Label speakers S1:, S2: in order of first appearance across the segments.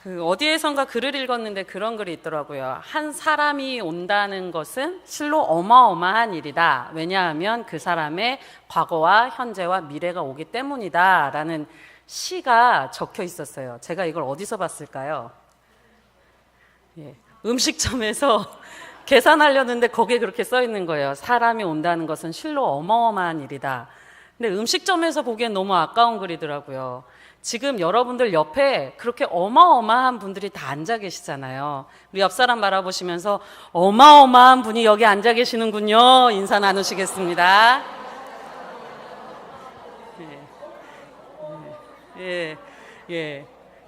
S1: 어디에선가 글을 읽었는데 그런 글이 있더라고요. 한 사람이 온다는 것은 실로 어마어마한 일이다. 왜냐하면 그 사람의 과거와 현재와 미래가 오기 때문이다. 라는 시가 적혀 있었어요. 제가 이걸 어디서 봤을까요? 음식점에서 계산하려는데 거기에 그렇게 써 있는 거예요. 사람이 온다는 것은 실로 어마어마한 일이다. 근데 음식점에서 보기엔 너무 아까운 글이더라고요. 지금 여러분들 옆에 그렇게 어마어마한 분들이 다 앉아 계시잖아요. 우리 옆 사람 바라보시면서 어마어마한 분이 여기 앉아 계시는군요. 인사 나누시겠습니다.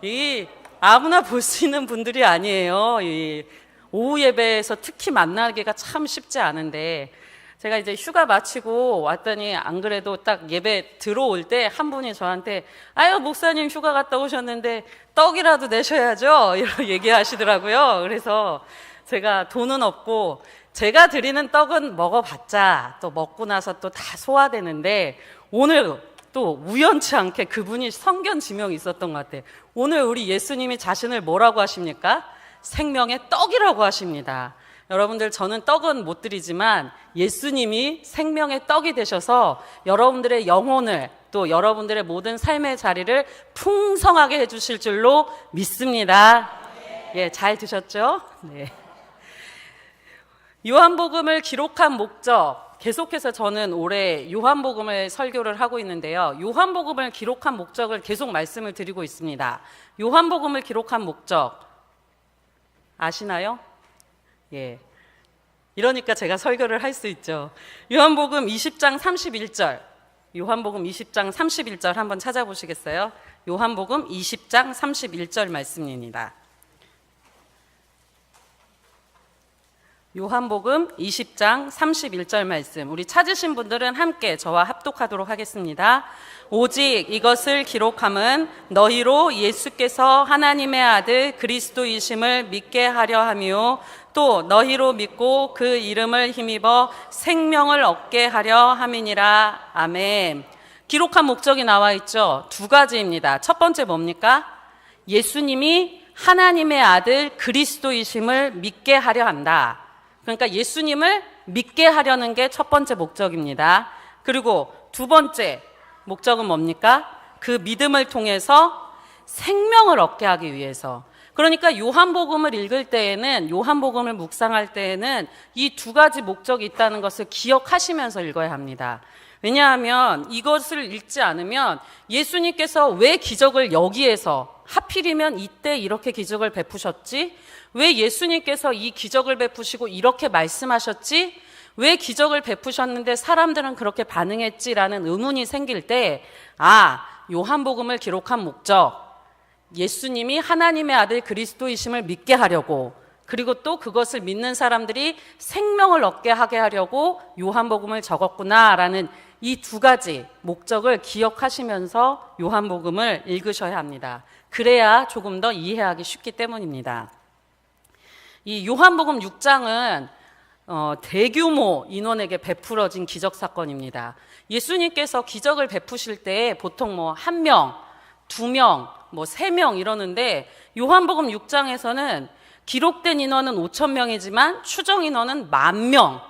S1: 이 아무나 볼 수 있는 분들이 아니에요. 이 오후 예배에서 특히 만나기가 참 쉽지 않은데, 제가 이제 휴가 마치고 왔더니 안 그래도 딱 예배 들어올 때 한 분이 저한테 아유 목사님 휴가 갔다 오셨는데 떡이라도 내셔야죠 이렇게 얘기하시더라고요. 그래서 제가 돈은 없고 제가 드리는 떡은 먹어봤자 또 먹고 나서 또 다 소화되는데, 오늘 또 우연치 않게 그분이 성견 지명이 있었던 것 같아요. 오늘 우리 예수님이 자신을 뭐라고 하십니까? 생명의 떡이라고 하십니다. 여러분들, 저는 떡은 못 드리지만 예수님이 생명의 떡이 되셔서 여러분들의 영혼을, 또 여러분들의 모든 삶의 자리를 풍성하게 해주실 줄로 믿습니다. 잘 드셨죠? 네. 요한복음을 기록한 목적, 계속해서 저는 올해 요한복음을 설교를 하고 있는데요. 요한복음을 기록한 목적을 계속 말씀을 드리고 있습니다. 요한복음을 기록한 목적 아시나요? 이러니까 제가 설교를 할 수 있죠. 요한복음 20장 31절, 요한복음 20장 31절 한번 찾아보시겠어요? 요한복음 20장 31절 말씀입니다. 요한복음 20장 31절 말씀, 우리 찾으신 분들은 함께 저와 합독하도록 하겠습니다. 오직 이것을 기록함은 너희로 예수께서 하나님의 아들 그리스도이심을 믿게 하려 함이요 또 너희로 믿고 그 이름을 힘입어 생명을 얻게 하려 함이니라. 아멘. 기록한 목적이 나와 있죠. 두 가지입니다. 첫 번째 뭡니까? 예수님이 하나님의 아들 그리스도이심을 믿게 하려 한다. 그러니까 예수님을 믿게 하려는 게 첫 번째 목적입니다. 그리고 두 번째 목적은 뭡니까? 그 믿음을 통해서 생명을 얻게 하기 위해서. 그러니까 요한복음을 읽을 때에는, 요한복음을 묵상할 때에는 이 두 가지 목적이 있다는 것을 기억하시면서 읽어야 합니다. 왜냐하면 이것을 읽지 않으면 예수님께서 왜 기적을 여기에서, 하필이면 이때 이렇게 기적을 베푸셨지? 왜 예수님께서 이 기적을 베푸시고 이렇게 말씀하셨지? 왜 기적을 베푸셨는데 사람들은 그렇게 반응했지라는 의문이 생길 때, 요한복음을 기록한 목적, 예수님이 하나님의 아들 그리스도이심을 믿게 하려고, 그리고 또 그것을 믿는 사람들이 생명을 얻게 하게 하려고 요한복음을 적었구나라는 이 두 가지 목적을 기억하시면서 요한복음을 읽으셔야 합니다. 그래야 조금 더 이해하기 쉽기 때문입니다. 이 요한복음 6장은 대규모 인원에게 베풀어진 기적사건입니다. 예수님께서 기적을 베푸실 때 보통 뭐 1명, 2명, 뭐 3명 이러는데, 요한복음 6장에서는 기록된 인원은 5,000명이지만 추정 인원은 10,000명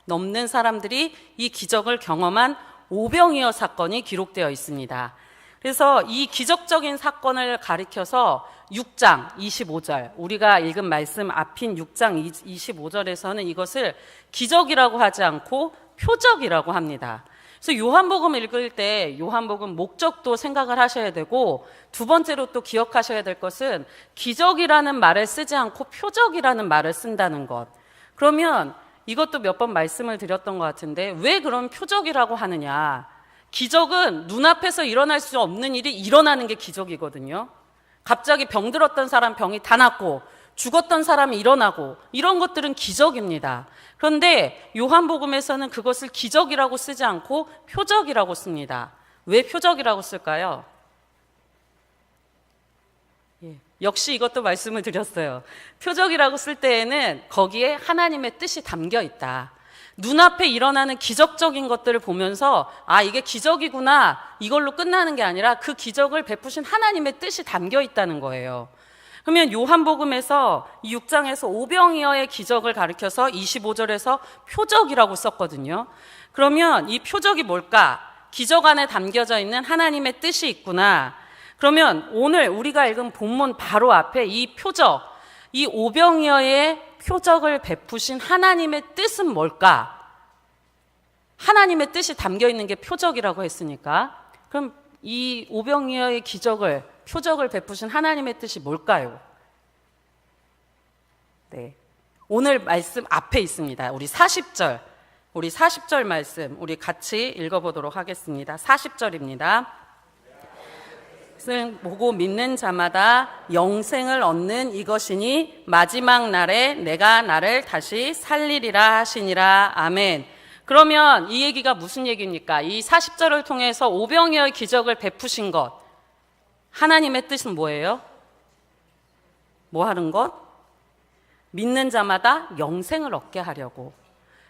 S1: 넘는 사람들이 이 기적을 경험한 오병이어 사건이 기록되어 있습니다. 그래서 이 기적적인 사건을 가리켜서 6장 25절, 우리가 읽은 말씀 앞인 6장 25절에서는 이것을 기적이라고 하지 않고 표적이라고 합니다. 그래서 요한복음 읽을 때 요한복음 목적도 생각을 하셔야 되고, 두 번째로 또 기억하셔야 될 것은 기적이라는 말을 쓰지 않고 표적이라는 말을 쓴다는 것. 그러면 이것도 몇 번 말씀을 드렸던 것 같은데, 왜 그런 표적이라고 하느냐? 기적은 눈앞에서 일어날 수 없는 일이 일어나는 게 기적이거든요. 갑자기 병들었던 사람 병이 다 낫고, 죽었던 사람이 일어나고, 이런 것들은 기적입니다. 그런데 요한복음에서는 그것을 기적이라고 쓰지 않고 표적이라고 씁니다. 왜 표적이라고 쓸까요? 역시 이것도 말씀을 드렸어요. 표적이라고 쓸 때에는 거기에 하나님의 뜻이 담겨 있다. 눈앞에 일어나는 기적적인 것들을 보면서 이게 기적이구나, 이걸로 끝나는 게 아니라 그 기적을 베푸신 하나님의 뜻이 담겨 있다는 거예요. 그러면 요한복음에서 6장에서 오병이어의 기적을 가리켜서 25절에서 표적이라고 썼거든요. 그러면 이 표적이 뭘까? 기적 안에 담겨져 있는 하나님의 뜻이 있구나. 그러면 오늘 우리가 읽은 본문 바로 앞에 이 표적, 이 오병이어의 표적을 베푸신 하나님의 뜻은 뭘까? 하나님의 뜻이 담겨 있는 게 표적이라고 했으니까, 그럼 이 오병이어의 기적을, 표적을 베푸신 하나님의 뜻이 뭘까요? 네, 오늘 말씀 앞에 있습니다. 우리 40절 말씀 우리 같이 읽어보도록 하겠습니다. 40절입니다. 보고 믿는 자마다 영생을 얻는 이것이니 마지막 날에 내가 나를 다시 살리리라 하시니라. 아멘. 그러면 이 얘기가 무슨 얘기입니까? 이 40절을 통해서 오병이어의 기적을 베푸신 것, 하나님의 뜻은 뭐예요? 뭐 하는 것? 믿는 자마다 영생을 얻게 하려고.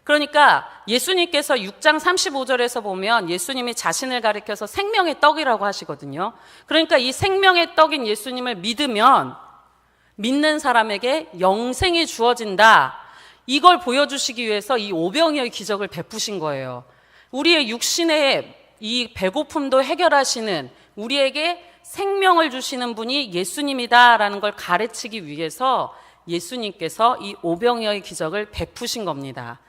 S1: 그러니까 예수님께서 6장 35절에서 보면 예수님이 자신을 가리켜서 생명의 떡이라고 하시거든요. 그러니까 이 생명의 떡인 예수님을 믿으면 믿는 사람에게 영생이 주어진다. 이걸 보여주시기 위해서 이 오병이어의 기적을 베푸신 거예요. 우리의 육신의 이 배고픔도 해결하시는, 우리에게 생명을 주시는 분이 예수님이다라는 걸 가르치기 위해서 예수님께서 이 오병이어의 기적을 베푸신 겁니다.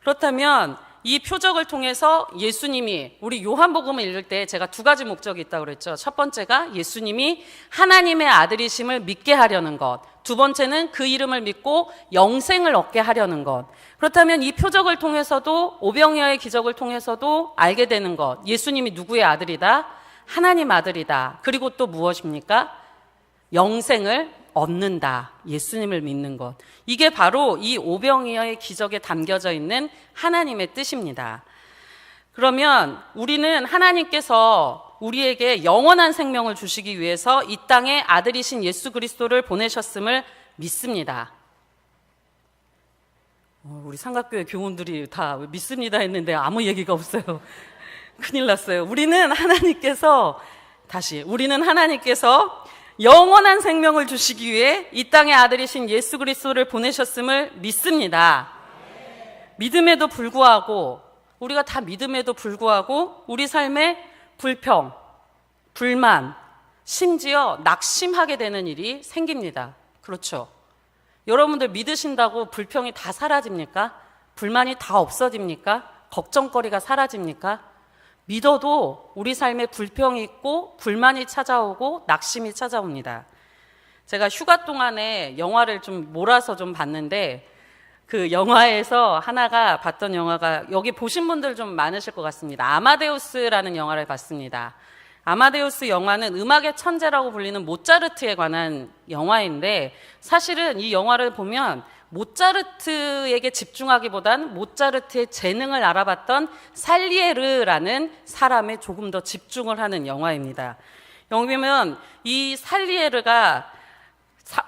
S1: 그렇다면 이 표적을 통해서 예수님이, 우리 요한복음을 읽을 때 제가 두 가지 목적이 있다고 그랬죠. 첫 번째가 예수님이 하나님의 아들이심을 믿게 하려는 것, 두 번째는 그 이름을 믿고 영생을 얻게 하려는 것. 그렇다면 이 표적을 통해서도, 오병이어의 기적을 통해서도 알게 되는 것, 예수님이 누구의 아들이다? 하나님 아들이다. 그리고 또 무엇입니까? 영생을 얻는다. 예수님을 믿는 것. 이게 바로 이 오병이어의 기적에 담겨져 있는 하나님의 뜻입니다. 그러면 우리는 하나님께서 우리에게 영원한 생명을 주시기 위해서 이 땅에 아들이신 예수 그리스도를 보내셨음을 믿습니다. 우리 삼각교회 교우들이 다 믿습니다 했는데 아무 얘기가 없어요. 큰일 났어요. 우리는 하나님께서 영원한 생명을 주시기 위해 이 땅의 아들이신 예수 그리스도를 보내셨음을 믿습니다. 믿음에도 불구하고, 우리가 다 믿음에도 불구하고 우리 삶에 불평, 불만, 심지어 낙심하게 되는 일이 생깁니다. 그렇죠? 여러분들 믿으신다고 불평이 다 사라집니까? 불만이 다 없어집니까? 걱정거리가 사라집니까? 믿어도 우리 삶에 불평이 있고 불만이 찾아오고 낙심이 찾아옵니다. 제가 휴가 동안에 영화를 좀 몰아서 좀 봤는데, 그 영화에서 하나가 봤던 영화가, 여기 보신 분들 좀 많으실 것 같습니다. 아마데우스라는 영화를 봤습니다. 아마데우스 영화는 음악의 천재라고 불리는 모차르트에 관한 영화인데, 사실은 이 영화를 보면 모차르트에게 집중하기보단 모차르트의 재능을 알아봤던 살리에르라는 사람에 조금 더 집중을 하는 영화입니다. 여기 보면 이 살리에르가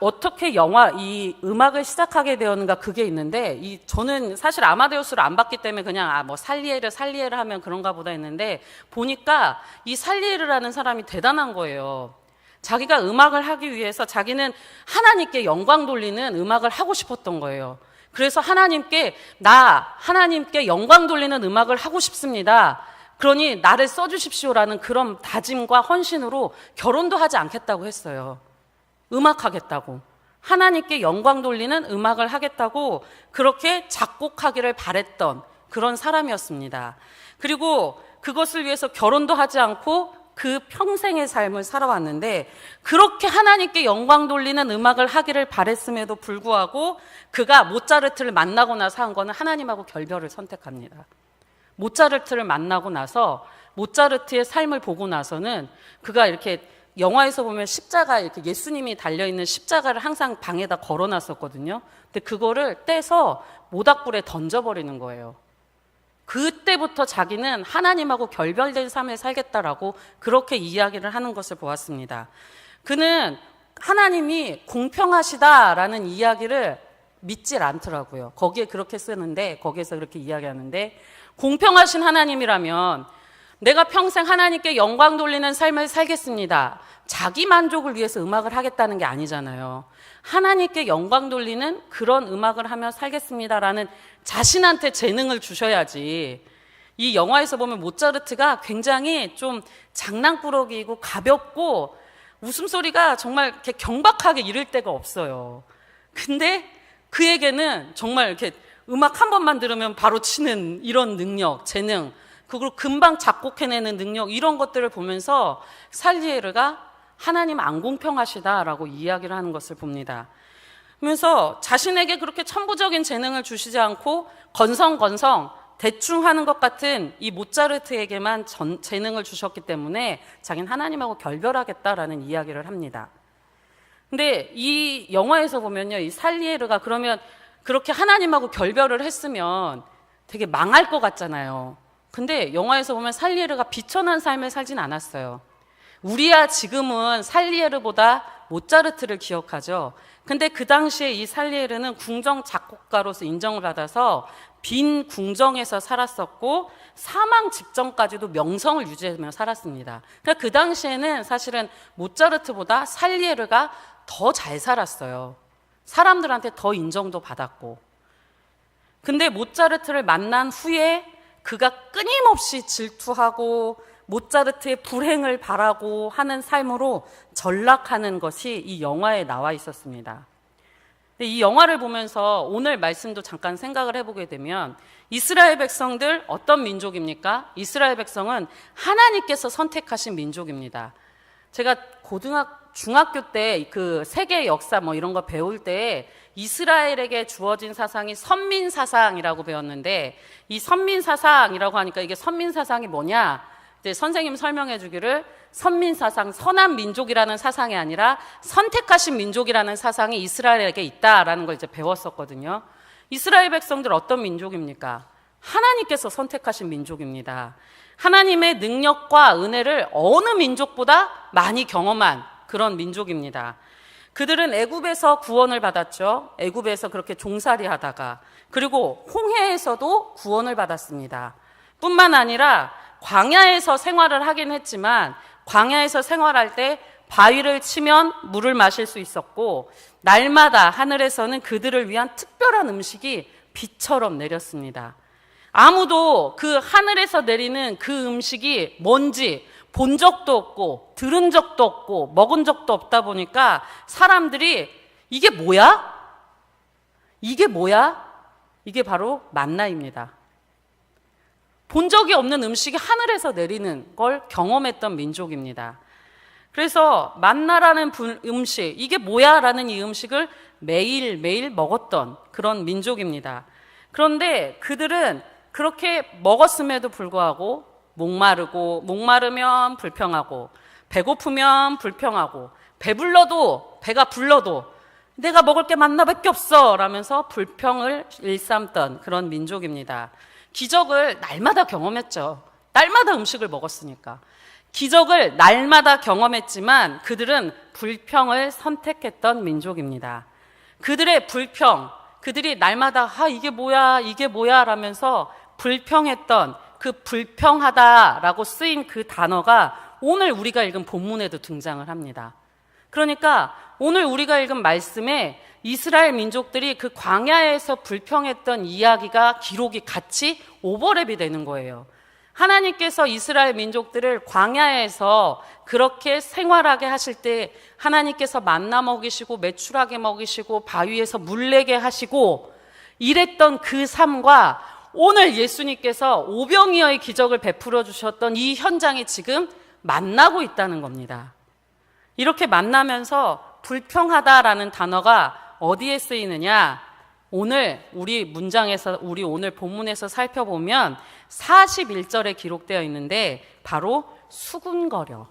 S1: 어떻게 이 음악을 시작하게 되었는가, 그게 있는데, 저는 사실 아마데우스를 안 봤기 때문에 그냥 살리에르 하면 그런가 보다 했는데, 보니까 이 살리에르라는 사람이 대단한 거예요. 자기가 음악을 하기 위해서 자기는 하나님께 영광 돌리는 음악을 하고 싶었던 거예요. 그래서 하나님께 영광 돌리는 음악을 하고 싶습니다. 그러니 나를 써주십시오라는 그런 다짐과 헌신으로 결혼도 하지 않겠다고 했어요. 음악하겠다고, 하나님께 영광 돌리는 음악을 하겠다고 그렇게 작곡하기를 바랬던 그런 사람이었습니다. 그리고 그것을 위해서 결혼도 하지 않고 그 평생의 삶을 살아왔는데, 그렇게 하나님께 영광 돌리는 음악을 하기를 바랬음에도 불구하고 그가 모차르트를 만나고 나서 한 거는 하나님하고 결별을 선택합니다. 모차르트를 만나고 나서, 모차르트의 삶을 보고 나서는 그가 이렇게, 영화에서 보면 십자가, 이렇게 예수님이 달려있는 십자가를 항상 방에다 걸어놨었거든요. 근데 그거를 떼서 모닥불에 던져버리는 거예요. 그때부터 자기는 하나님하고 결별된 삶을 살겠다라고 그렇게 이야기를 하는 것을 보았습니다. 그는 하나님이 공평하시다라는 이야기를 믿질 않더라고요. 거기에 그렇게 쓰는데, 거기에서 그렇게 이야기하는데, 공평하신 하나님이라면 내가 평생 하나님께 영광 돌리는 삶을 살겠습니다. 자기 만족을 위해서 음악을 하겠다는 게 아니잖아요. 하나님께 영광 돌리는 그런 음악을 하며 살겠습니다라는 자신한테 재능을 주셔야지. 이 영화에서 보면 모차르트가 굉장히 좀 장난꾸러기이고 가볍고 웃음소리가 정말 이렇게 경박하게 이를 데가 없어요. 근데 그에게는 정말 이렇게 음악 한 번만 들으면 바로 치는 이런 능력, 재능, 그리고 금방 작곡해내는 능력, 이런 것들을 보면서 살리에르가 하나님 안 공평하시다라고 이야기를 하는 것을 봅니다. 그러면서 자신에게 그렇게 천부적인 재능을 주시지 않고 건성건성 대충 하는 것 같은 이 모차르트에게만 재능을 주셨기 때문에 자기는 하나님하고 결별하겠다라는 이야기를 합니다. 근데 이 영화에서 보면요, 이 살리에르가 그러면 그렇게 하나님하고 결별을 했으면 되게 망할 것 같잖아요. 근데 영화에서 보면 살리에르가 비천한 삶을 살진 않았어요. 우리야 지금은 살리에르보다 모차르트를 기억하죠. 근데 그 당시에 이 살리에르는 궁정 작곡가로서 인정을 받아서 빈 궁정에서 살았었고 사망 직전까지도 명성을 유지하며 살았습니다. 그러니까 그 당시에는 사실은 모차르트보다 살리에르가 더 잘 살았어요. 사람들한테 더 인정도 받았고. 근데 모차르트를 만난 후에 그가 끊임없이 질투하고 모차르트의 불행을 바라고 하는 삶으로 전락하는 것이 이 영화에 나와 있었습니다. 이 영화를 보면서 오늘 말씀도 잠깐 생각을 해보게 되면 이스라엘 백성들 어떤 민족입니까? 이스라엘 백성은 하나님께서 선택하신 민족입니다. 제가 중학교 때 그 세계 역사 뭐 이런 거 배울 때 이스라엘에게 주어진 사상이 선민사상이라고 배웠는데, 이 선민사상이라고 하니까 이게 선민사상이 뭐냐? 이제 선생님 설명해 주기를 선민사상, 선한 민족이라는 사상이 아니라 선택하신 민족이라는 사상이 이스라엘에게 있다라는 걸 이제 배웠었거든요. 이스라엘 백성들 어떤 민족입니까? 하나님께서 선택하신 민족입니다. 하나님의 능력과 은혜를 어느 민족보다 많이 경험한 그런 민족입니다. 그들은 애굽에서 구원을 받았죠. 애굽에서 그렇게 종살이 하다가, 그리고 홍해에서도 구원을 받았습니다. 뿐만 아니라 광야에서 생활을 하긴 했지만 광야에서 생활할 때 바위를 치면 물을 마실 수 있었고, 날마다 하늘에서는 그들을 위한 특별한 음식이 비처럼 내렸습니다. 아무도 그 하늘에서 내리는 그 음식이 뭔지 본 적도 없고 들은 적도 없고 먹은 적도 없다 보니까 사람들이 이게 뭐야? 이게 뭐야? 이게 바로 만나입니다. 본 적이 없는 음식이 하늘에서 내리는 걸 경험했던 민족입니다. 그래서 만나라는 음식, 이게 뭐야? 라는 이 음식을 매일매일 먹었던 그런 민족입니다. 그런데 그들은 그렇게 먹었음에도 불구하고 목마르면 불평하고, 배고프면 불평하고, 배불러도, 배가 불러도 내가 먹을 게 만나밖에 없어 라면서 불평을 일삼던 그런 민족입니다. 기적을 날마다 경험했죠. 날마다 음식을 먹었으니까. 기적을 날마다 경험했지만 그들은 불평을 선택했던 민족입니다. 그들의 불평, 그들이 날마다 이게 뭐야 라면서 불평했던 그 불평하다라고 쓰인 그 단어가 오늘 우리가 읽은 본문에도 등장을 합니다. 그러니까 오늘 우리가 읽은 말씀에 이스라엘 민족들이 그 광야에서 불평했던 이야기가 기록이 같이 오버랩이 되는 거예요. 하나님께서 이스라엘 민족들을 광야에서 그렇게 생활하게 하실 때 하나님께서 만나 먹이시고 메추라게 먹이시고 바위에서 물 내게 하시고 이랬던 그 삶과 오늘 예수님께서 오병이어의 기적을 베풀어 주셨던 이 현장이 지금 만나고 있다는 겁니다. 이렇게 만나면서 불평하다라는 단어가 어디에 쓰이느냐? 오늘 우리 문장에서, 우리 오늘 본문에서 살펴보면 41절에 기록되어 있는데 바로 수군거려.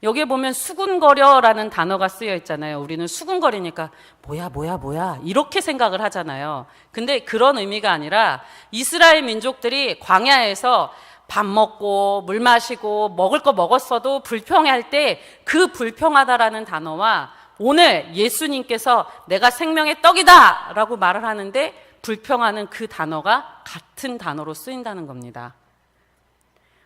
S1: 여기에 보면 수군거려라는 단어가 쓰여 있잖아요. 우리는 수군거리니까 뭐야 이렇게 생각을 하잖아요. 근데 그런 의미가 아니라 이스라엘 민족들이 광야에서 밥 먹고 물 마시고 먹을 거 먹었어도 불평할 때 그 불평하다라는 단어와 오늘 예수님께서 내가 생명의 떡이다 라고 말을 하는데 불평하는 그 단어가 같은 단어로 쓰인다는 겁니다.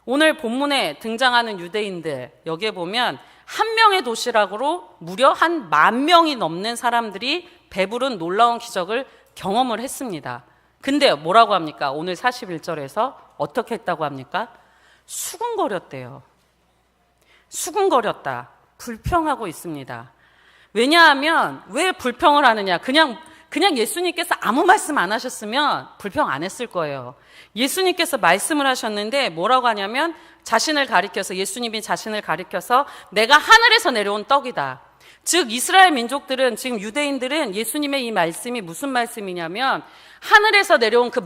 S1: 오늘 본문에 등장하는 유대인들, 여기에 보면 한 명의 도시락으로 무려 한 10,000명이 넘는 사람들이 배부른 놀라운 기적을 경험을 했습니다. 근데 뭐라고 합니까? 오늘 41절에서 어떻게 했다고 합니까? 수군거렸대요. 수군거렸다. 불평하고 있습니다. 왜냐하면 왜 불평을 하느냐? 그냥 예수님께서 아무 말씀 안 하셨으면 불평 안 했을 거예요. 예수님께서 말씀을 하셨는데 뭐라고 하냐면 예수님이 자신을 가리켜서 내가 하늘에서 내려온 떡이다. 즉 이스라엘 민족들은, 지금 유대인들은 예수님의 이 말씀이 무슨 말씀이냐면 하늘에서 내려온 그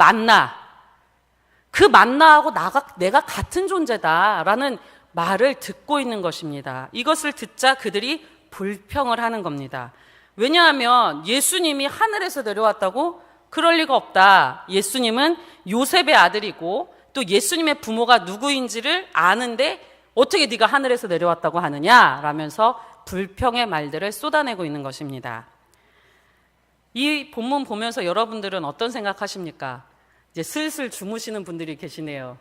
S1: 만나하고 내가 같은 존재다라는 말을 듣고 있는 것입니다. 이것을 듣자 그들이 불평을 하는 겁니다. 왜냐하면 예수님이 하늘에서 내려왔다고? 그럴 리가 없다. 예수님은 요셉의 아들이고 또 예수님의 부모가 누구인지를 아는데 어떻게 네가 하늘에서 내려왔다고 하느냐? 라면서 불평의 말들을 쏟아내고 있는 것입니다. 이 본문 보면서 여러분들은 어떤 생각하십니까? 이제 슬슬 주무시는 분들이 계시네요.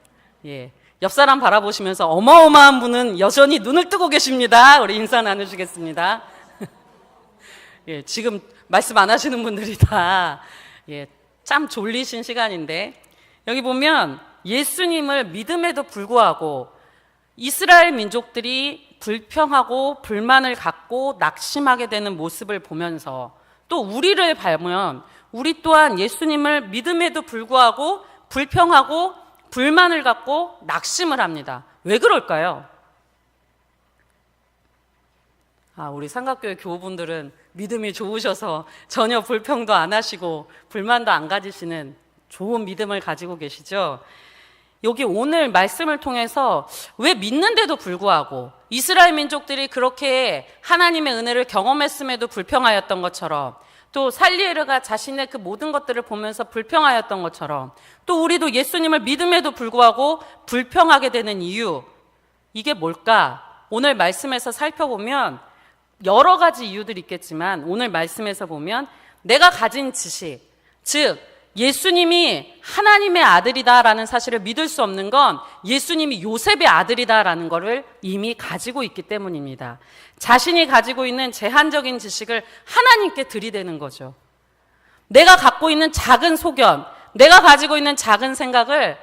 S1: 예. 옆 사람 바라보시면서 어마어마한 분은 여전히 눈을 뜨고 계십니다. 우리 인사 나누시겠습니다. 예, 지금 말씀 안 하시는 분들이 다 참 졸리신 시간인데, 여기 보면 예수님을 믿음에도 불구하고 이스라엘 민족들이 불평하고 불만을 갖고 낙심하게 되는 모습을 보면서 또 우리를 보면 우리 또한 예수님을 믿음에도 불구하고 불평하고 불만을 갖고 낙심을 합니다. 왜 그럴까요? 우리 삼각교회 교우분들은 믿음이 좋으셔서 전혀 불평도 안 하시고 불만도 안 가지시는 좋은 믿음을 가지고 계시죠. 여기 오늘 말씀을 통해서 왜 믿는데도 불구하고 이스라엘 민족들이 그렇게 하나님의 은혜를 경험했음에도 불평하였던 것처럼, 또 살리에르가 자신의 그 모든 것들을 보면서 불평하였던 것처럼, 또 우리도 예수님을 믿음에도 불구하고 불평하게 되는 이유, 이게 뭘까? 오늘 말씀에서 살펴보면 여러 가지 이유들이 있겠지만 오늘 말씀에서 보면 내가 가진 지식, 즉 예수님이 하나님의 아들이다라는 사실을 믿을 수 없는 건 예수님이 요셉의 아들이다라는 것을 이미 가지고 있기 때문입니다. 자신이 가지고 있는 제한적인 지식을 하나님께 들이대는 거죠. 내가 갖고 있는 작은 소견, 내가 가지고 있는 작은 생각을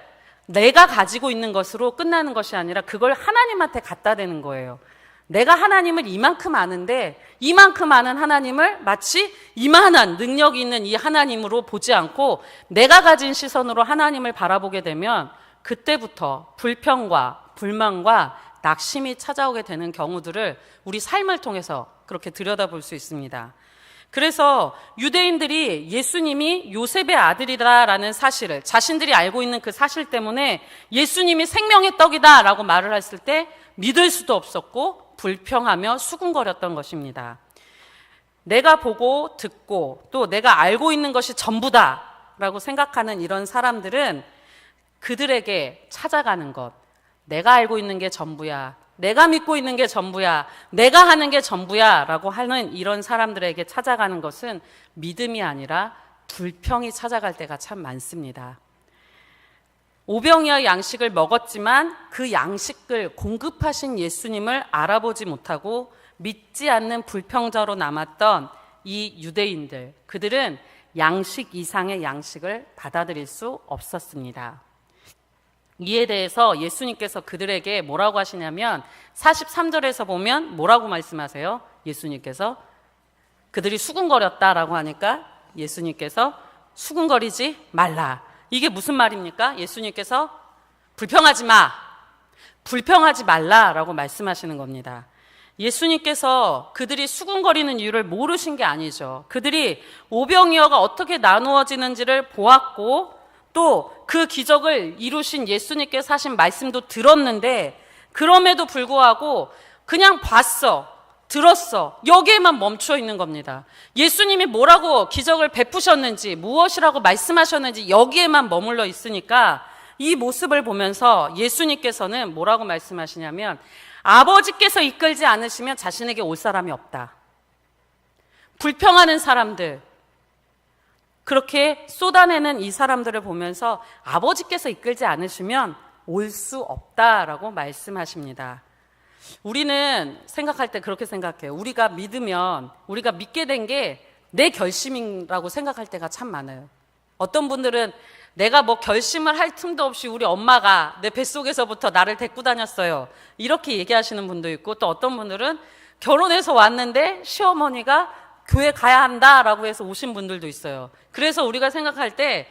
S1: 내가 가지고 있는 것으로 끝나는 것이 아니라 그걸 하나님한테 갖다 대는 거예요. 내가 하나님을 이만큼 아는데 이만큼 아는 하나님을 마치 이만한 능력이 있는 이 하나님으로 보지 않고 내가 가진 시선으로 하나님을 바라보게 되면 그때부터 불평과 불만과 낙심이 찾아오게 되는 경우들을 우리 삶을 통해서 그렇게 들여다볼 수 있습니다. 그래서 유대인들이 예수님이 요셉의 아들이다라는 사실을, 자신들이 알고 있는 그 사실 때문에 예수님이 생명의 떡이다라고 말을 했을 때 믿을 수도 없었고 불평하며 수군거렸던 것입니다. 내가 보고 듣고 또 내가 알고 있는 것이 전부다라고 생각하는 이런 사람들은 그들에게 찾아가는 것, 내가 알고 있는 게 전부야, 내가 믿고 있는 게 전부야, 내가 하는 게 전부야 라고 하는 이런 사람들에게 찾아가는 것은 믿음이 아니라 불평이 찾아갈 때가 참 많습니다. 오병이어 양식을 먹었지만 그 양식을 공급하신 예수님을 알아보지 못하고 믿지 않는 불평자로 남았던 이 유대인들, 그들은 양식 이상의 양식을 받아들일 수 없었습니다. 이에 대해서 예수님께서 그들에게 뭐라고 하시냐면 43절에서 보면 뭐라고 말씀하세요? 예수님께서 그들이 수군거렸다라고 하니까 예수님께서 수군거리지 말라. 이게 무슨 말입니까? 예수님께서 불평하지 말라라고 말씀하시는 겁니다. 예수님께서 그들이 수군거리는 이유를 모르신 게 아니죠. 그들이 오병이어가 어떻게 나누어지는지를 보았고 또 그 기적을 이루신 예수님께서 하신 말씀도 들었는데 그럼에도 불구하고 그냥 들었어. 여기에만 멈춰 있는 겁니다. 예수님이 뭐라고 기적을 베푸셨는지, 무엇이라고 말씀하셨는지 여기에만 머물러 있으니까 이 모습을 보면서 예수님께서는 뭐라고 말씀하시냐면 아버지께서 이끌지 않으시면 자신에게 올 사람이 없다. 불평하는 사람들, 그렇게 쏟아내는 이 사람들을 보면서 아버지께서 이끌지 않으시면 올 수 없다라고 말씀하십니다. 우리는 생각할 때 그렇게 생각해요. 우리가 믿으면, 우리가 믿게 된 게 내 결심이라고 생각할 때가 참 많아요. 어떤 분들은 내가 뭐 결심을 할 틈도 없이 우리 엄마가 내 뱃속에서부터 나를 데리고 다녔어요, 이렇게 얘기하시는 분도 있고, 또 어떤 분들은 결혼해서 왔는데 시어머니가 교회 가야 한다라고 해서 오신 분들도 있어요. 그래서 우리가 생각할 때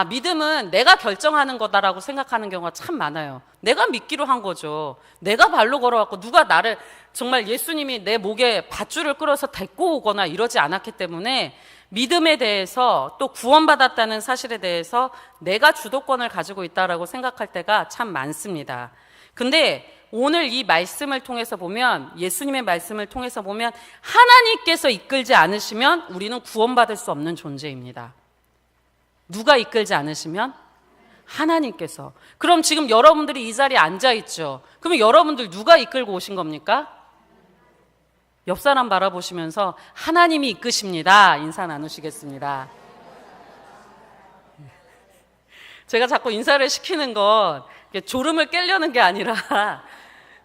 S1: 믿음은 내가 결정하는 거다라고 생각하는 경우가 참 많아요. 내가 믿기로 한 거죠. 내가 발로 걸어왔고, 누가 나를, 정말 예수님이 내 목에 밧줄을 끌어서 데리고 오거나 이러지 않았기 때문에 믿음에 대해서, 또 구원받았다는 사실에 대해서 내가 주도권을 가지고 있다라고 생각할 때가 참 많습니다. 근데 오늘 이 말씀을 통해서 보면, 예수님의 말씀을 통해서 보면, 하나님께서 이끌지 않으시면 우리는 구원받을 수 없는 존재입니다. 누가 이끌지 않으시면? 하나님께서. 그럼 지금 여러분들이 이 자리에 앉아 있죠. 그러면 여러분들 누가 이끌고 오신 겁니까? 옆 사람 바라보시면서 하나님이 이끄십니다, 인사 나누시겠습니다. 제가 자꾸 인사를 시키는 건 졸음을 깨려는 게 아니라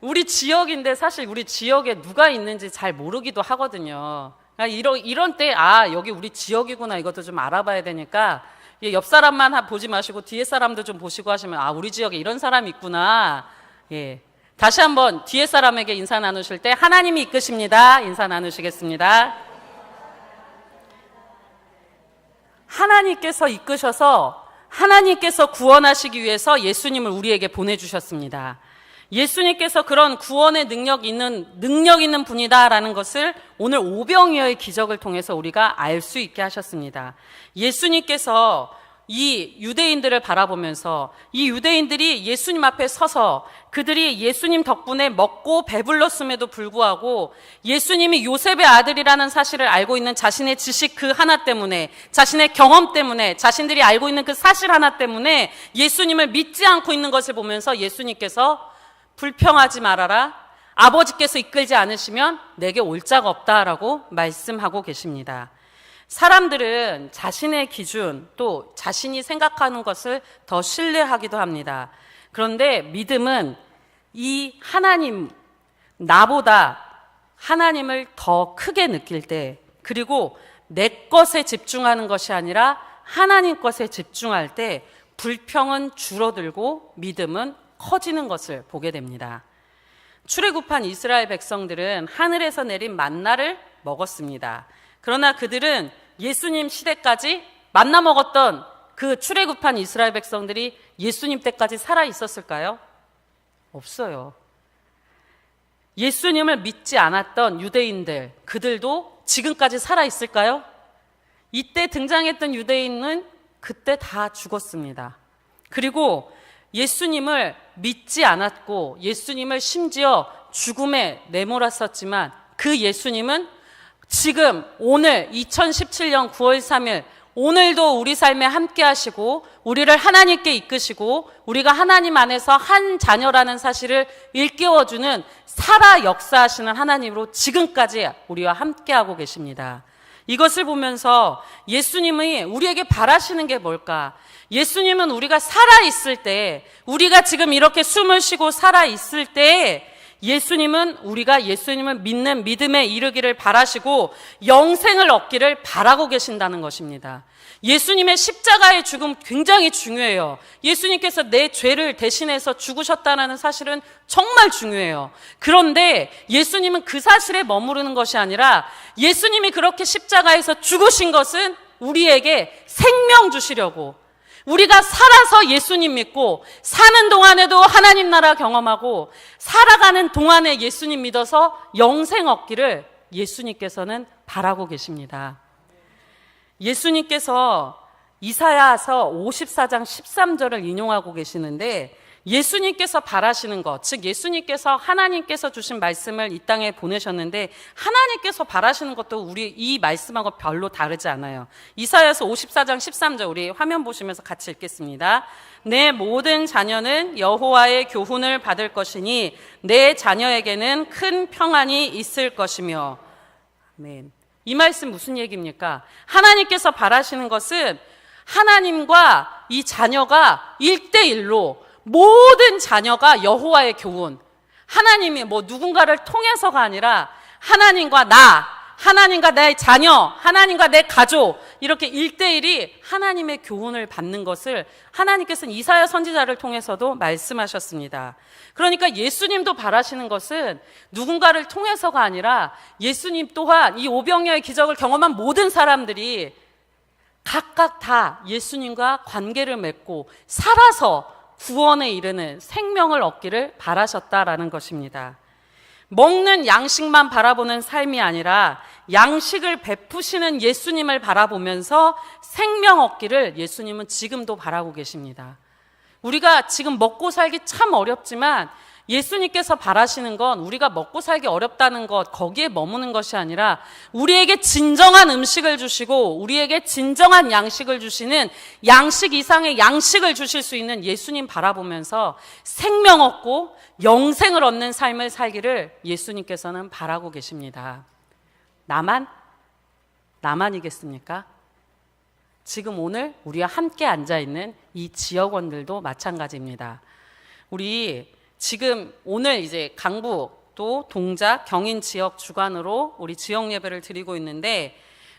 S1: 우리 지역인데, 사실 우리 지역에 누가 있는지 잘 모르기도 하거든요. 이런 때 여기 우리 지역이구나, 이것도 좀 알아봐야 되니까 옆 사람만 보지 마시고 뒤에 사람도 좀 보시고 하시면 우리 지역에 이런 사람이 있구나. 다시 한번 뒤에 사람에게 인사 나누실 때 하나님이 이끄십니다, 인사 나누시겠습니다. 하나님께서 이끄셔서, 하나님께서 구원하시기 위해서 예수님을 우리에게 보내주셨습니다. 예수님께서 그런 구원의 능력 있는 분이다라는 것을 오늘 오병이어의 기적을 통해서 우리가 알 수 있게 하셨습니다. 예수님께서 이 유대인들을 바라보면서, 이 유대인들이 예수님 앞에 서서 그들이 예수님 덕분에 먹고 배불렀음에도 불구하고 예수님이 요셉의 아들이라는 사실을 알고 있는 자신의 지식 그 하나 때문에, 자신의 경험 때문에, 자신들이 알고 있는 그 사실 하나 때문에 예수님을 믿지 않고 있는 것을 보면서 예수님께서 불평하지 말아라, 아버지께서 이끌지 않으시면 내게 올 자가 없다라고 말씀하고 계십니다. 사람들은 자신의 기준, 또 자신이 생각하는 것을 더 신뢰하기도 합니다. 그런데 믿음은 이 하나님, 나보다 하나님을 더 크게 느낄 때, 그리고 내 것에 집중하는 것이 아니라 하나님 것에 집중할 때 불평은 줄어들고 믿음은 커지는 것을 보게 됩니다. 출애굽한 이스라엘 백성들은 하늘에서 내린 만나를 먹었습니다. 그러나 그들은 예수님 시대까지 만나 먹었던 그 출애굽한 이스라엘 백성들이 예수님 때까지 살아 있었을까요? 없어요. 예수님을 믿지 않았던 유대인들, 그들도 지금까지 살아 있을까요? 이때 등장했던 유대인은 그때 다 죽었습니다. 그리고 예수님을 믿지 않았고 예수님을 심지어 죽음에 내몰았었지만 그 예수님은 지금 오늘 2017년 9월 3일 오늘도 우리 삶에 함께 하시고 우리를 하나님께 이끄시고 우리가 하나님 안에서 한 자녀라는 사실을 일깨워주는 살아 역사하시는 하나님으로 지금까지 우리와 함께하고 계십니다. 이것을 보면서 예수님이 우리에게 바라시는 게 뭘까? 예수님은 우리가 살아있을 때, 우리가 지금 이렇게 숨을 쉬고 살아있을 때 예수님은 우리가 예수님을 믿는 믿음에 이르기를 바라시고 영생을 얻기를 바라고 계신다는 것입니다. 예수님의 십자가의 죽음 굉장히 중요해요. 예수님께서 내 죄를 대신해서 죽으셨다는 사실은 정말 중요해요. 그런데 예수님은 그 사실에 머무르는 것이 아니라 예수님이 그렇게 십자가에서 죽으신 것은 우리에게 생명 주시려고, 우리가 살아서 예수님 믿고 사는 동안에도 하나님 나라 경험하고 살아가는 동안에 예수님 믿어서 영생 얻기를 예수님께서는 바라고 계십니다. 예수님께서 이사야서 54장 13절을 인용하고 계시는데 예수님께서 바라시는 것, 즉 예수님께서 하나님께서 주신 말씀을 이 땅에 보내셨는데 하나님께서 바라시는 것도 우리 이 말씀하고 별로 다르지 않아요. 이사야서 54장 13절 우리 화면 보시면서 같이 읽겠습니다. 내 모든 자녀는 여호와의 교훈을 받을 것이니 내 자녀에게는 큰 평안이 있을 것이며. 아멘. 이 말씀 무슨 얘기입니까? 하나님께서 바라시는 것은 하나님과 이 자녀가 1대1로 모든 자녀가 여호와의 교훈, 하나님이 뭐 누군가를 통해서가 아니라 하나님과 나, 하나님과 내 자녀, 하나님과 내 가족, 이렇게 1대1이 하나님의 교훈을 받는 것을 하나님께서는 이사야 선지자를 통해서도 말씀하셨습니다. 그러니까 예수님도 바라시는 것은 누군가를 통해서가 아니라 예수님 또한 이 오병이어의 기적을 경험한 모든 사람들이 각각 다 예수님과 관계를 맺고 살아서 구원에 이르는 생명을 얻기를 바라셨다라는 것입니다. 먹는 양식만 바라보는 삶이 아니라 양식을 베푸시는 예수님을 바라보면서 생명 얻기를 예수님은 지금도 바라고 계십니다. 우리가 지금 먹고 살기 참 어렵지만 예수님께서 바라시는 건 우리가 먹고 살기 어렵다는 것, 거기에 머무는 것이 아니라 우리에게 진정한 음식을 주시고 우리에게 진정한 양식을 주시는 양식 이상의 양식을 주실 수 있는 예수님 바라보면서 생명 얻고 영생을 얻는 삶을 살기를 예수님께서는 바라고 계십니다. 나만이겠습니까? 지금 오늘 우리와 함께 앉아있는 이 지역원들도 마찬가지입니다. 우리 지금 오늘 이제 강북 또 동작 경인 지역 주관으로 우리 지역 예배를 드리고 있는데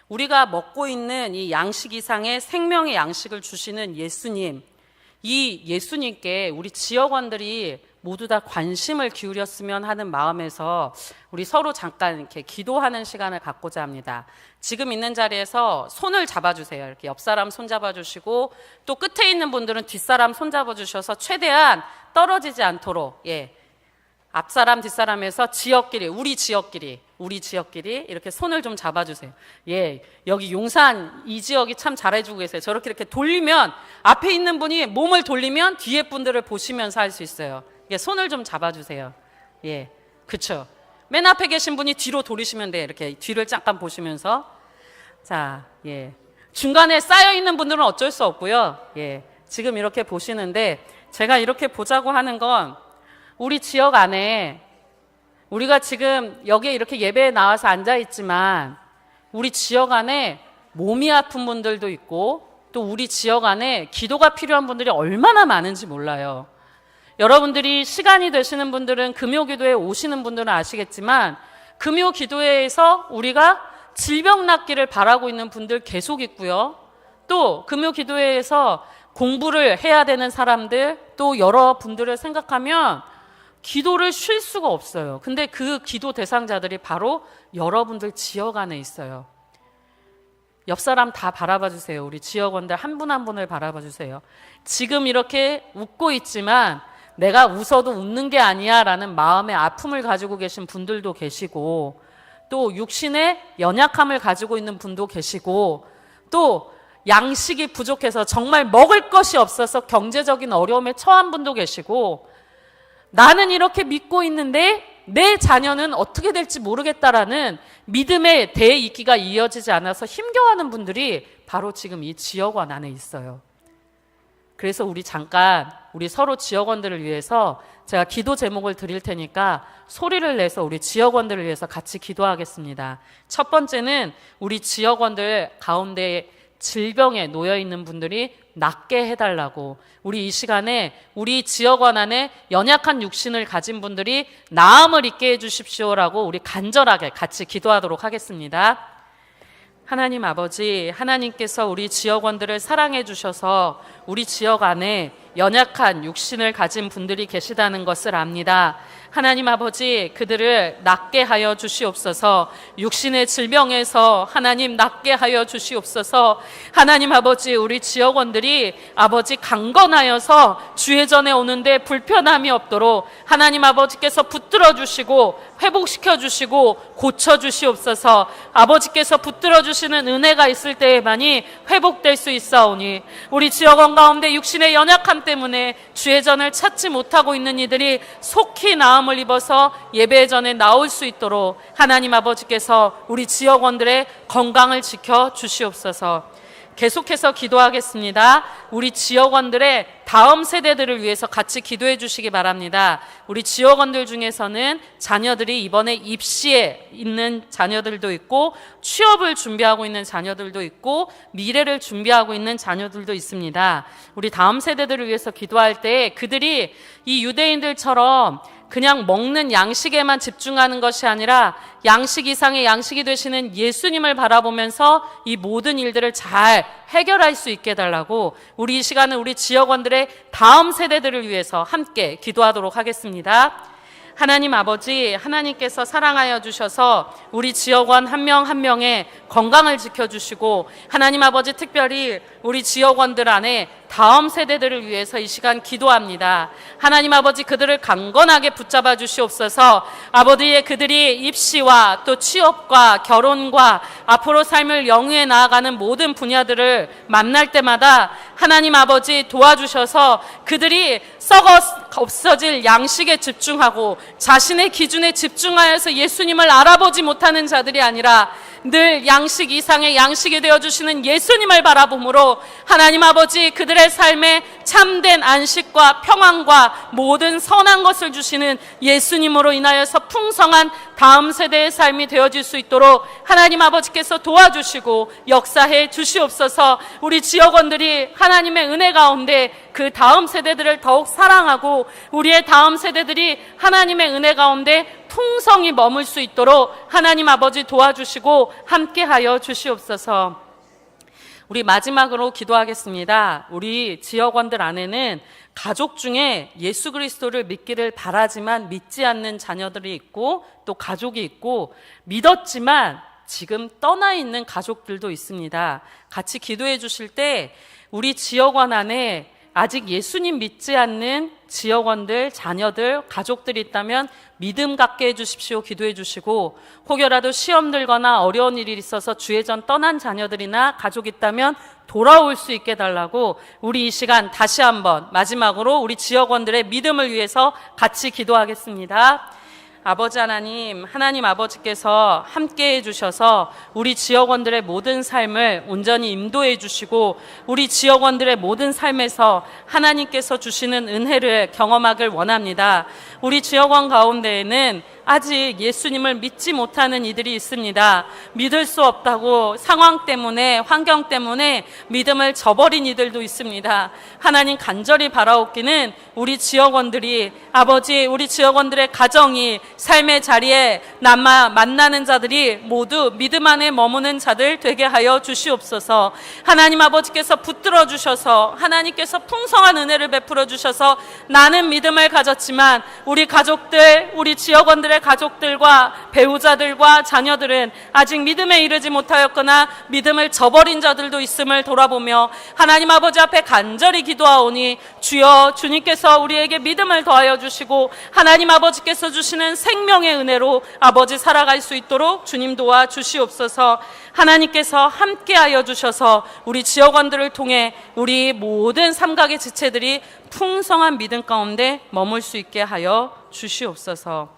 S1: 우리가 먹고 있는 이 양식 이상의 생명의 양식을 주시는 예수님, 이 예수님께 우리 지역원들이 모두 다 관심을 기울였으면 하는 마음에서 우리 서로 잠깐 이렇게 기도하는 시간을 갖고자 합니다. 지금 있는 자리에서 손을 잡아주세요. 이렇게 옆 사람 손 잡아주시고 또 끝에 있는 분들은 뒷사람 손 잡아주셔서 최대한 떨어지지 않도록 앞사람 뒷사람에서 지역끼리 우리 지역끼리 이렇게 손을 좀 잡아주세요. 여기 용산 이 지역이 참 잘해주고 계세요. 저렇게 이렇게 돌리면 앞에 있는 분이 몸을 돌리면 뒤에 분들을 보시면서 할 수 있어요. 손을 좀 잡아주세요. 그쵸. 맨 앞에 계신 분이 뒤로 돌리시면 돼요. 이렇게 뒤를 잠깐 보시면서. 자, 중간에 쌓여있는 분들은 어쩔 수 없고요. 지금 이렇게 보시는데 제가 이렇게 보자고 하는 건 우리 지역 안에 우리가 지금 여기에 이렇게 예배에 나와서 앉아있지만 우리 지역 안에 몸이 아픈 분들도 있고 또 우리 지역 안에 기도가 필요한 분들이 얼마나 많은지 몰라요. 여러분들이 시간이 되시는 분들은 금요기도에 오시는 분들은 아시겠지만 금요기도회에서 우리가 질병 낫기를 바라고 있는 분들 계속 있고요. 또 금요기도회에서 공부를 해야 되는 사람들 또 여러 분들을 생각하면 기도를 쉴 수가 없어요. 근데 그 기도 대상자들이 바로 여러분들 지역 안에 있어요. 옆 사람 다 바라봐 주세요. 우리 지역원들 한 분 한 분을 바라봐 주세요. 지금 이렇게 웃고 있지만 내가 웃어도 웃는 게 아니야 라는 마음의 아픔을 가지고 계신 분들도 계시고 또 육신의 연약함을 가지고 있는 분도 계시고 또 양식이 부족해서 정말 먹을 것이 없어서 경제적인 어려움에 처한 분도 계시고 나는 이렇게 믿고 있는데 내 자녀는 어떻게 될지 모르겠다라는 믿음의 대익기가 이어지지 않아서 힘겨워하는 분들이 바로 지금 이 지역원 안에 있어요. 그래서 우리 잠깐 우리 서로 지역원들을 위해서 제가 기도 제목을 드릴 테니까 소리를 내서 우리 지역원들을 위해서 같이 기도하겠습니다. 첫 번째는 우리 지역원들 가운데 질병에 놓여있는 분들이 낫게 해달라고 우리 이 시간에 우리 지역원 안에 연약한 육신을 가진 분들이 나음을 있게 해주십시오라고 우리 간절하게 같이 기도하도록 하겠습니다. 하나님 아버지, 하나님께서 우리 지역원들을 사랑해 주셔서 우리 지역 안에 연약한 육신을 가진 분들이 계시다는 것을 압니다. 하나님 아버지, 그들을 낫게 하여 주시옵소서. 육신의 질병에서 하나님 낫게 하여 주시옵소서. 하나님 아버지, 우리 지역원들이 아버지 강건하여서 주의 전에 오는데 불편함이 없도록 하나님 아버지께서 붙들어 주시고 회복시켜 주시고 고쳐 주시옵소서. 아버지께서 붙들어 주시는 은혜가 있을 때에만이 회복될 수 있사오니 우리 지역원 가운데 육신의 연약함 때문에 주의 전을 찾지 못하고 있는 이들이 속히 나음을 입어서 예배 전에 나올 수 있도록 하나님 아버지께서 우리 지역원들의 건강을 지켜 주시옵소서. 계속해서 기도하겠습니다. 우리 지역원들의 다음 세대들을 위해서 같이 기도해 주시기 바랍니다. 우리 지역원들 중에서는 자녀들이 이번에 입시에 있는 자녀들도 있고 취업을 준비하고 있는 자녀들도 있고 미래를 준비하고 있는 자녀들도 있습니다. 우리 다음 세대들을 위해서 기도할 때 그들이 이 유대인들처럼 그냥 먹는 양식에만 집중하는 것이 아니라 양식 이상의 양식이 되시는 예수님을 바라보면서 이 모든 일들을 잘 해결할 수 있게 해달라고 우리 이 시간은 우리 지역원들의 다음 세대들을 위해서 함께 기도하도록 하겠습니다. 하나님 아버지, 하나님께서 사랑하여 주셔서 우리 지역원 한 명 한 명의 건강을 지켜주시고 하나님 아버지 특별히 우리 지역원들 안에 다음 세대들을 위해서 이 시간 기도합니다. 하나님 아버지 그들을 강건하게 붙잡아 주시옵소서. 아버지의 그들이 입시와 또 취업과 결혼과 앞으로 삶을 영위해 나아가는 모든 분야들을 만날 때마다 하나님 아버지 도와주셔서 그들이 썩어 없어질 양식에 집중하고 자신의 기준에 집중하여서 예수님을 알아보지 못하는 자들이 아니라 늘 양식 이상의 양식이 되어주시는 예수님을 바라보므로 하나님 아버지 그들의 삶에 참된 안식과 평안과 모든 선한 것을 주시는 예수님으로 인하여서 풍성한 다음 세대의 삶이 되어질 수 있도록 하나님 아버지께서 도와주시고 역사해 주시옵소서. 우리 지역원들이 하나님의 은혜 가운데 그 다음 세대들을 더욱 사랑하고 우리의 다음 세대들이 하나님의 은혜 가운데 풍성히 머물 수 있도록 하나님 아버지 도와주시고 함께하여 주시옵소서. 우리 마지막으로 기도하겠습니다. 우리 지역원들 안에는 가족 중에 예수 그리스도를 믿기를 바라지만 믿지 않는 자녀들이 있고 또 가족이 있고 믿었지만 지금 떠나 있는 가족들도 있습니다. 같이 기도해 주실 때 우리 지역원 안에 아직 예수님 믿지 않는 지역원들, 자녀들, 가족들이 있다면 믿음 갖게 해주십시오. 기도해 주시고 혹여라도 시험 들거나 어려운 일이 있어서 주의전 떠난 자녀들이나 가족이 있다면 돌아올 수 있게 해달라고 우리 이 시간 다시 한번 마지막으로 우리 지역원들의 믿음을 위해서 같이 기도하겠습니다. 아버지 하나님, 하나님 아버지께서 함께 해주셔서 우리 지역원들의 모든 삶을 온전히 인도해 주시고 우리 지역원들의 모든 삶에서 하나님께서 주시는 은혜를 경험하길 원합니다. 우리 지역원 가운데에는 아직 예수님을 믿지 못하는 이들이 있습니다. 믿을 수 없다고 상황 때문에 환경 때문에 믿음을 저버린 이들도 있습니다. 하나님 간절히 바라옵기는 우리 지역원들이 아버지 우리 지역원들의 가정이 삶의 자리에 남아 만나는 자들이 모두 믿음 안에 머무는 자들 되게 하여 주시옵소서. 하나님 아버지께서 붙들어 주셔서 하나님께서 풍성한 은혜를 베풀어 주셔서 나는 믿음을 가졌지만 우리 가족들 우리 지역원들의 가족들과 배우자들과 자녀들은 아직 믿음에 이르지 못하였거나 믿음을 저버린 자들도 있음을 돌아보며 하나님 아버지 앞에 간절히 기도하오니 주여 주님께서 우리에게 믿음을 더하여 주시고 하나님 아버지께서 주시는 생명의 은혜로 아버지 살아갈 수 있도록 주님 도와 주시옵소서. 하나님께서 함께하여 주셔서 우리 지역원들을 통해 우리 모든 삼각의 지체들이 풍성한 믿음 가운데 머물 수 있게 하여 주시옵소서.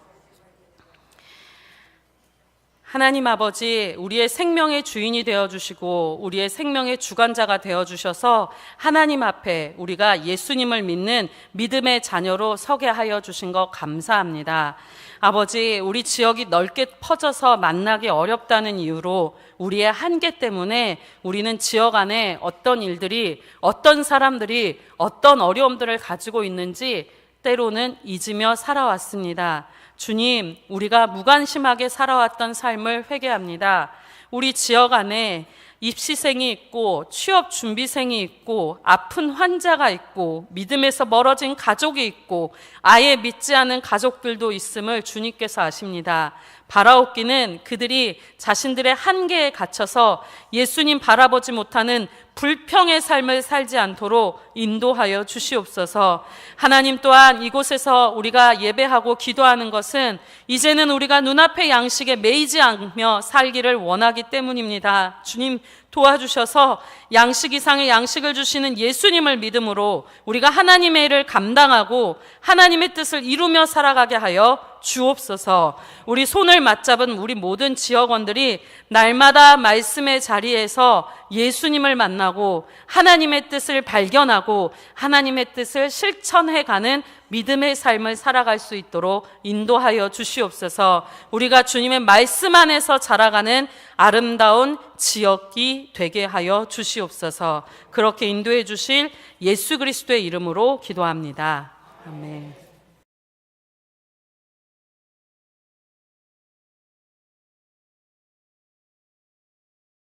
S1: 하나님 아버지 우리의 생명의 주인이 되어주시고 우리의 생명의 주관자가 되어주셔서 하나님 앞에 우리가 예수님을 믿는 믿음의 자녀로 서게 하여 주신 것 감사합니다. 아버지 우리 지역이 넓게 퍼져서 만나기 어렵다는 이유로 우리의 한계 때문에 우리는 지역 안에 어떤 일들이 어떤 사람들이 어떤 어려움들을 가지고 있는지 때로는 잊으며 살아왔습니다. 주님, 우리가 무관심하게 살아왔던 삶을 회개합니다. 우리 지역 안에 입시생이 있고 취업 준비생이 있고 아픈 환자가 있고 믿음에서 멀어진 가족이 있고 아예 믿지 않은 가족들도 있음을 주님께서 아십니다. 바라옵기는 그들이 자신들의 한계에 갇혀서 예수님 바라보지 못하는 불평의 삶을 살지 않도록 인도하여 주시옵소서. 하나님 또한 이곳에서 우리가 예배하고 기도하는 것은 이제는 우리가 눈앞의 양식에 매이지 않으며 살기를 원하기 때문입니다. 주님 도와주셔서 양식 이상의 양식을 주시는 예수님을 믿음으로 우리가 하나님의 일을 감당하고 하나님의 뜻을 이루며 살아가게 하여 주옵소서. 우리 손을 맞잡은 우리 모든 지역원들이 날마다 말씀의 자리에서 예수님을 만나고 하나님의 뜻을 발견하고 하나님의 뜻을 실천해가는 믿음의 삶을 살아갈 수 있도록 인도하여 주시옵소서. 우리가 주님의 말씀 안에서 자라가는 아름다운 지역이 되게 하여 주시옵소서. 그렇게 인도해 주실 예수 그리스도의 이름으로 기도합니다. 아멘.